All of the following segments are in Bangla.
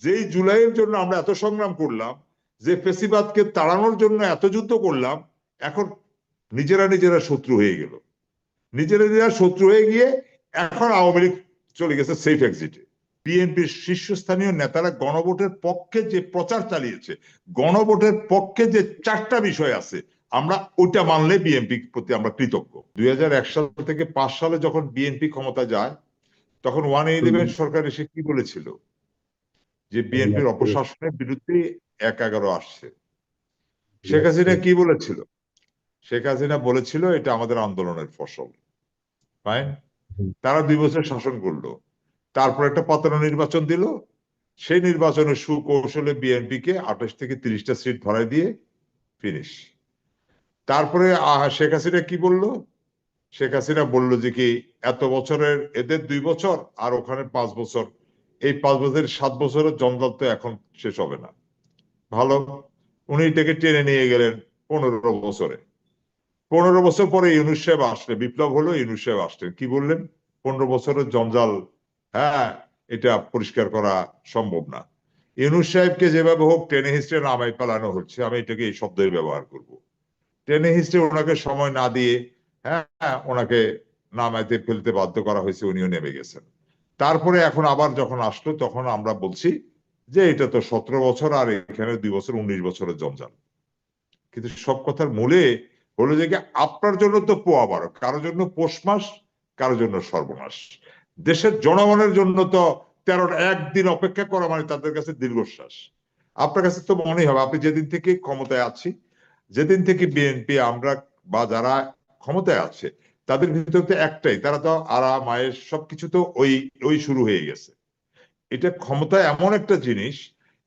যেই জুলাইয়ের জন্য আমরা এত সংগ্রাম করলাম, যে ফেসিবাদকে তাড়ানোর জন্য এত যুদ্ধ করলাম, এখন নিজেরা শত্রু হয়ে গেল। নিজেরা শত্রু হয়ে গিয়ে এখন আওয়ামী লীগ চলে গেছে সেফ এক্সিটে। বিএনপির শীর্ষস্থানীয় নেতারা গণভোটের পক্ষে যে প্রচার চালিয়েছে, গণভোটের পক্ষে যে 4টা বিষয় আছে, আমরা ওইটা মানলে বিএনপি প্রতি আমরা কৃতজ্ঞ। 2001 সাল থেকে 5 সালে যখন বিএনপি ক্ষমতা যায়, তখন 111 সরকার এসে কি বলেছিল, যে বিএনপির অপশাসনের বিরুদ্ধে 1-11 আসছে। শেখ হাসিনা কি বলেছিল? শেখ হাসিনা বলেছিল এটা আমাদের আন্দোলনের ফসল। ফাইন, তারা 2 বছর শাসন করলো, তারপর একটা পাতানো নির্বাচন দিল। সেই নির্বাচনে সুকৌশলে বিএনপিকে 28 থেকে 30টা সিট ধরাই দিয়ে ফিনিশ। তারপরে শেখ হাসিনা কি বলল? শেখ হাসিনা বলল যে কি এত বছরের এদের 2 বছর আর ওখানে 5 বছর, এই 5 বছরের 7 বছরের জঞ্জাল তো এখন শেষ হবে না। ভালো, উনি এটাকে টেনে নিয়ে গেলেন 15 বছরে। 15 বছর পরে ইউনূস সাহেব আসলে, বিপ্লব হলো, ইউনূস সাহেব আসলেন, কি বললেন? 15 বছরের জঞ্জাল, হ্যাঁ, এটা পরিষ্কার করা সম্ভব না। ইউনূস সাহেবকে যেভাবে হোক টেনে হিস্ট্রে নামাই পালানো হচ্ছে, আমি এটাকে এই শব্দের ব্যবহার করব। টেনে হিস্ট্রে ওনাকে সময় না দিয়ে, হ্যাঁ, ওনাকে নামাইতে ফেলতে বাধ্য করা হয়েছে, উনিও নেমে গেছেন। তারপরে এখন আবার যখন আসলো, তখন আমরা বলছি যে এটা তো 17 বছর, আর এখানে 2 বছর 19 বছরের জঞ্জাল। কিন্তু সব কথার মূলে হলো যে আপনার জন্য তো পোয়া বারো, কারোর জন্য পৌষ মাস, কারোর জন্য সর্বনাশ। দেশের জনগণের জন্য তো 13 একদিন অপেক্ষা করা মানে তাদের কাছে দীর্ঘশ্বাস। আপনার কাছে তো মনে হবে, আপনি যেদিন থেকে ক্ষমতায় আছি, যেদিন থেকে বিএনপি আমরা বা যারা ক্ষমতায় আছে তাদের ভিতরে তো একটাই, তারা তো আরাম আয়েস সবকিছু তো ওই ওই শুরু হয়ে গেছে। এটা ক্ষমতা এমন একটা জিনিস,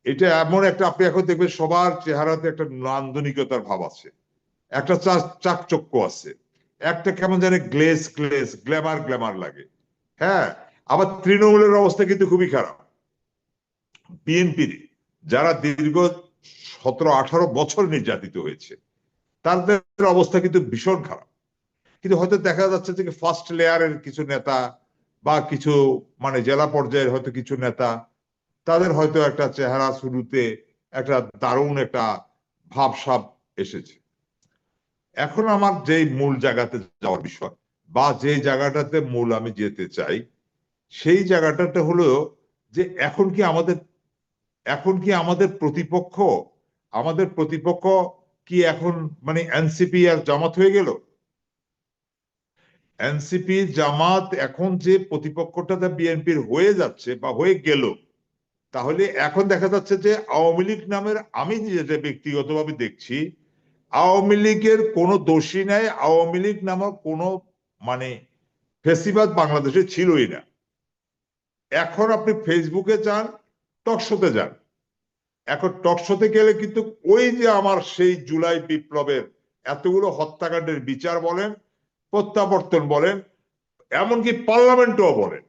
এটা এমন একটা, আপনি এখন দেখবেন সবার চেহারাতে একটা নান্দনিকতার ভাব আছে, একটা চাকচক্য আছে, একটা কেমন জানে গ্ল্যামার লাগে। হ্যাঁ, আবার তৃণমূলের অবস্থা কিন্তু খুবই খারাপ। বিএনপির যারা দীর্ঘ 17-18 বছর নির্যাতিত হয়েছে, তাদের অবস্থা কিন্তু ভীষণ খারাপ। কিন্তু হয়তো দেখা যাচ্ছে যে ফার্স্ট লেয়ারের কিছু নেতা বা কিছু মানে জেলা পর্যায়ের হয়তো কিছু নেতা, তাদের হয়তো একটা চেহারা শুরুতে একটা দারুণ একটা ভাবসাব এসেছে। এখন আমার যেই মূল জায়গাতে যাওয়ার বিষয় বা যে জায়গাটাতে মূল আমি যেতে চাই, সেই জায়গাটা হলো যে এখন কি আমাদের প্রতিপক্ষ কি এখন মানে এনসিপি আর জামাত হয়ে গেল? এনসিপি জামাত এখন যে প্রতিপক্ষটা বিএনপির হয়ে যাচ্ছে বা হয়ে গেল, তাহলে এখন দেখা যাচ্ছে যে আওয়ামী লীগ নামের, আমি যেটা ব্যক্তিগতভাবে দেখছি, আওয়ামী লীগের কোনো দোষী নাই। আওয়ামী লীগ নামক কোনো মানে ফেসিবাদ বাংলাদেশে ছিলই না। এখন আপনি ফেসবুকে যান, টকশোতে যান, এখন টকশোতে গেলে কিন্তু ওই যে আমার সেই জুলাই বিপ্লবের এতগুলো হত্যাকাণ্ডের বিচার বলেন, প্রত্যাবর্তন বলেন, এমনকি পার্লামেন্টও বলেন,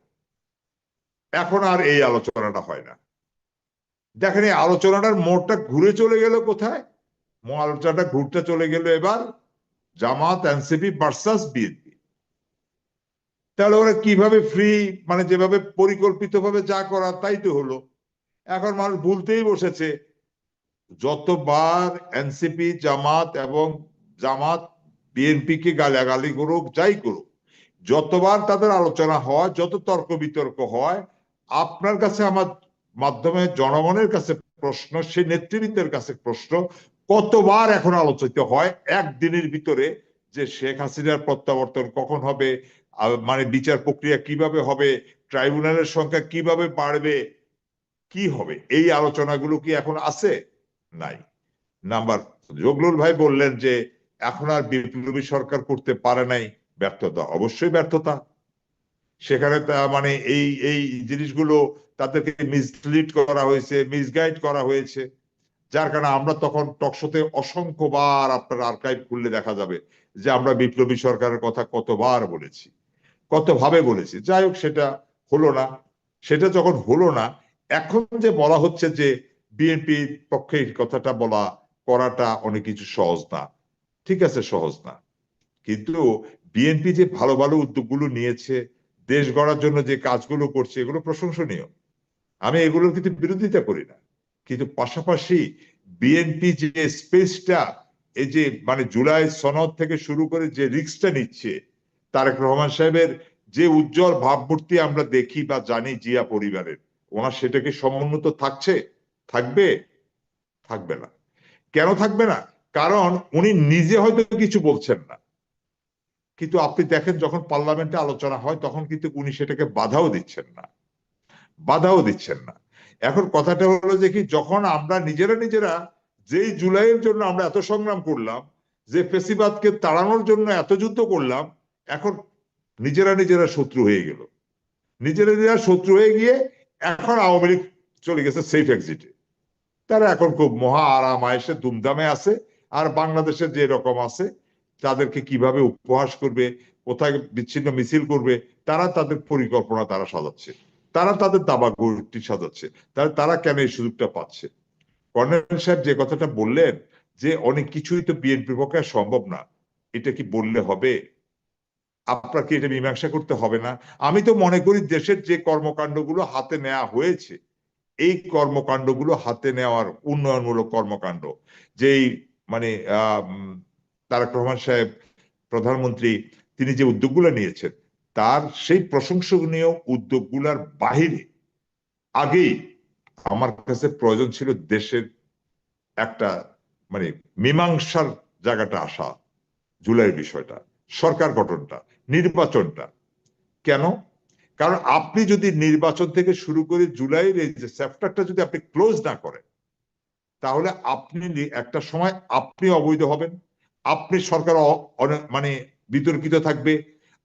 এখন আর এই আলোচনাটা হয় না। দেখেন এই আলোচনাটার মোড়টা ঘুরে চলে গেল কোথায়? আলোচনাটা ঘুরতে চলে গেল এবার জামাত এনসিপি ভার্সাস বিএনপি। তাহলে ওরা কিভাবে ফ্রি, মানে যেভাবে পরিকল্পিতভাবে যা করা তাই তো হলো। এখন মানুষ ভুলতেই বসেছে, যতবার এনসিপি জামাত এবং জামাত বিএনপি কে গালাগালি করুক, যাই করুক, যতবার তাদের আলোচনা হয়, যত তর্ক বিতর্ক হয়, আপনার কাছে আমার মাধ্যমে জনগণের কাছে প্রশ্ন, সেই নেতৃবৃন্দের কাছে প্রশ্ন, কতবার এখন আলোচিত হয় একদিনের ভিতরে যে শেখ হাসিনার প্রত্যাবর্তন কখন হবে, মানে বিচার প্রক্রিয়া কিভাবে হবে, ট্রাইব্যুনালের সংখ্যা কিভাবে বাড়বে, কি হবে, এই আলোচনাগুলো কি এখন আছে? নাই। নাম্বার, জগলুল ভাই বললেন যে এখন আর বিপ্লবী সরকার করতে পারে নাই, ব্যর্থতা, অবশ্যই ব্যর্থতা। সেখানে মানে এই এই জিনিসগুলো তাদেরকে মিসলিড করা হয়েছে, মিসগাইড করা হয়েছে, যার কারণে আমরা তখন টকশোতে অসংখ্যবার, আপনার আর্কাইভ খুললে দেখা যাবে যে আমরা বিপ্লবী সরকারের কথা কতবার বলেছি, কতভাবে বলেছি। যাই হোক, সেটা হলো না। সেটা যখন হলো না, এখন যে বলা হচ্ছে যে বিএনপির পক্ষে এই কথাটা বলা করাটা অনেক কিছু সহজ না। ঠিক আছে, সহজ না, কিন্তু বিএনপি যে ভালো ভালো উদ্যোগগুলো নিয়েছে, দেশ গড়ার জন্য যে কাজগুলো করছে, এগুলো প্রশংসনীয়। আমি এগুলোর কিন্তু বিরোধিতা করি না, কিন্তু পাশাপাশি বিএনপি যে স্পেসটা, এই যে মানে জুলাই সনদ থেকে শুরু করে যে রিস্কটা নিচ্ছে, তারেক রহমান সাহেবের যে উজ্জ্বল ভাবমূর্তি আমরা দেখি বা জানি জিয়া পরিবারের, ওনার সেটাকে সমুন্নত থাকছে? থাকবে? থাকবে না। কেন থাকবে না? কারণ উনি নিজে হয়তো কিছু বলছেন না, কিন্তু আপনি দেখেন যখন পার্লামেন্টে আলোচনা হয় তখন কিন্তু উনি সেটাকে বাধাও দিচ্ছেন না, বাধাও দিচ্ছেন না। এখন কথাটা হলো যে কি, যখন আমরা নিজেরা যেই জুলাইয়ের জন্য আমরা এত সংগ্রাম করলাম, যে ফেসিবাদকে তাড়ানোর জন্য এত যুদ্ধ করলাম, এখন নিজেরা শত্রু হয়ে গেল। নিজেরা শত্রু হয়ে গিয়ে এখন আওয়ামী লীগ চলে গেছে সেফ এক্সিটে। তারা এখন খুব মহা আরাম আয়েসে দুমদামে আছে। আর বাংলাদেশের যে রকম আছে, তাদেরকে কিভাবে উপহাস করবে, কোথায় বিচ্ছিন্ন মিছিল করবে, তারা তাদের পরিকল্পনা তারা সাজাচ্ছে, তারা তাদের দাবা গোষ্ঠী সাজাচ্ছে। তারা কেন এই সুযোগটা পাচ্ছে? কর্নেল সাহেব যে কথাটা বললেন যে অনেক কিছুই তো বিএনপির পক্ষে সম্ভব না, এটা কি বললে হবে? আপনাকে এটা মীমাংসা করতে হবে না? আমি তো মনে করি দেশের যে কর্মকাণ্ডগুলো হাতে নেওয়া হয়েছে, এই কর্মকাণ্ডগুলো হাতে নেওয়ার উন্নয়নমূলক কর্মকাণ্ড, যেই মানে তারেক রহমান সাহেব প্রধানমন্ত্রী, তিনি যে উদ্যোগগুলো নিয়েছেন, তার সেই প্রশংসনীয় উদ্যোগগুলোর বাহিরে আগেই আমার কাছে প্রয়োজন ছিল দেশের একটা মানে মীমাংসার জায়গাটা আসা। জুলাইয়ের বিষয়টা, সরকার গঠনটা, নির্বাচনটা। কেন? কারণ আপনি যদি নির্বাচন থেকে শুরু করে জুলাইয়ের এই যে চ্যাপ্টারটা যদি আপনি ক্লোজ না করেন, তাহলে আপনি একটা সময় আপনি অবৈধ হবেন, আপনি সরকার মানে বিতর্কিত থাকবে,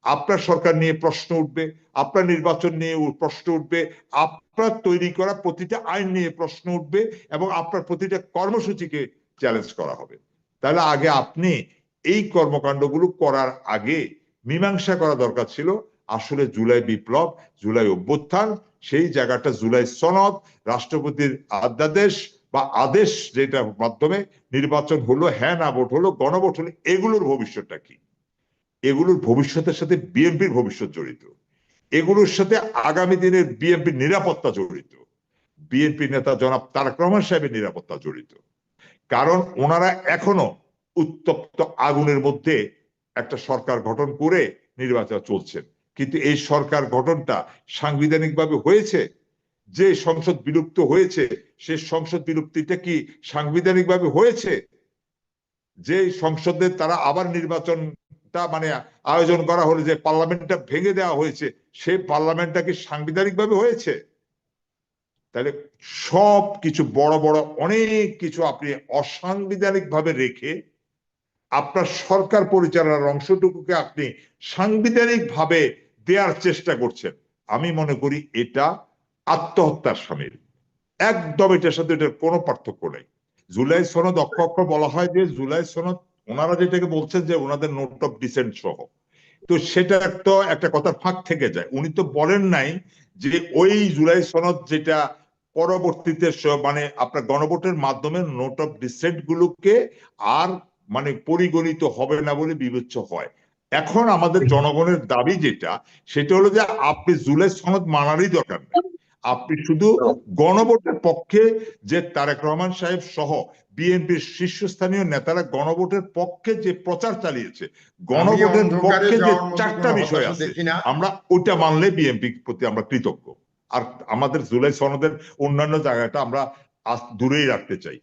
আপনার সরকার নিয়ে প্রশ্ন উঠবে, আপনার নির্বাচন নিয়ে প্রশ্ন উঠবে, আপনার তৈরি করা প্রতিটা আইন নিয়ে প্রশ্ন উঠবে, এবং আপনার প্রতিটা কর্মসূচিকে চ্যালেঞ্জ করা হবে। তাহলে আগে আপনি এই কর্মকাণ্ডগুলো করার আগে মীমাংসা করা দরকার ছিল আসলে জুলাই বিপ্লব, জুলাই অভ্যুত্থান, সেই জায়গাটা জুলাই সনদ, রাষ্ট্রপতির অধ্যাদেশ বা আদেশ, যেটার মাধ্যমে নির্বাচন হলো, হ্যাঁ না ভোট হলো, গণভোট হলো, এগুলোর ভবিষ্যৎটা কি? এগুলোর ভবিষ্যতের সাথে বিএনপির ভবিষ্যৎ জড়িত, এগুলোর সাথে আগামী দিনের বিএনপির নিরাপত্তা জড়িত, বিএনপি নেতা জনাব তারেক রহমান সাহেবের নিরাপত্তা জড়িত। কারণ ওনারা এখনো উত্তপ্ত আগুনের মধ্যে একটা সরকার গঠন করে নির্বাচন চলছেন, কিন্তু এই সরকার গঠনটা সাংবিধানিকভাবে হয়েছে? যে সংসদ বিলুপ্ত হয়েছে, সে সংসদ বিলুপ্তিটা কি সাংবিধানিকভাবে হয়েছে? যে সংসদে তারা আবার নির্বাচনটা মানে আয়োজন করা হলো, যে পার্লামেন্টটা ভেঙে দেওয়া হয়েছে, সেই পার্লামেন্টটা কি সাংবিধানিকভাবে হয়েছে? তাহলে সব কিছু বড় বড় অনেক কিছু আপনি অসাংবিধানিক ভাবে রেখে আপনার সরকার পরিচালনার অংশটুকুকে আপনি সাংবিধানিক ভাবে দেওয়ার চেষ্টা করছেন। আমি মনে করি এটা আত্মহত্যার সামিল। একদম এটার সাথে এটার কোনো পার্থক্য নেই। জুলাই সনদ অক্ষর বলা হয় যে জুলাই সনদ, ওনারা যেটাকে বলছেন যে ওনাদের নোট অফ ডিসেন্ট সহ, তো সেটা তো একটা কথার ফাঁক থেকে যায়। উনি তো বলেন নাই যে ওই জুলাই সনদ যেটা পরবর্তীতে মানে আপনার গণভোটের মাধ্যমে নোট অফ ডিসেন্ট গুলোকে আর মানে পরিগণিত হবে না বলে বিবেচ্য হয়। এখন আমাদের জনগণের দাবি যেটা, সেটা হলো যে আপনি জুলাই সনদ মানারই দরকার নেই, আপনি শুধু গণভোটের পক্ষে, যে তারেক রহমান সাহেব সহ বিএনপির শীর্ষস্থানীয় নেতারা গণভোটের পক্ষে যে প্রচার চালিয়েছে, গণভোটের পক্ষে যে চারটা বিষয় আছে, আমরা ওইটা মানলে বিএনপির প্রতি আমরা কৃতজ্ঞ। আর আমাদের জুলাই সনদের অন্যান্য জায়গাটা আমরা দূরেই রাখতে চাই।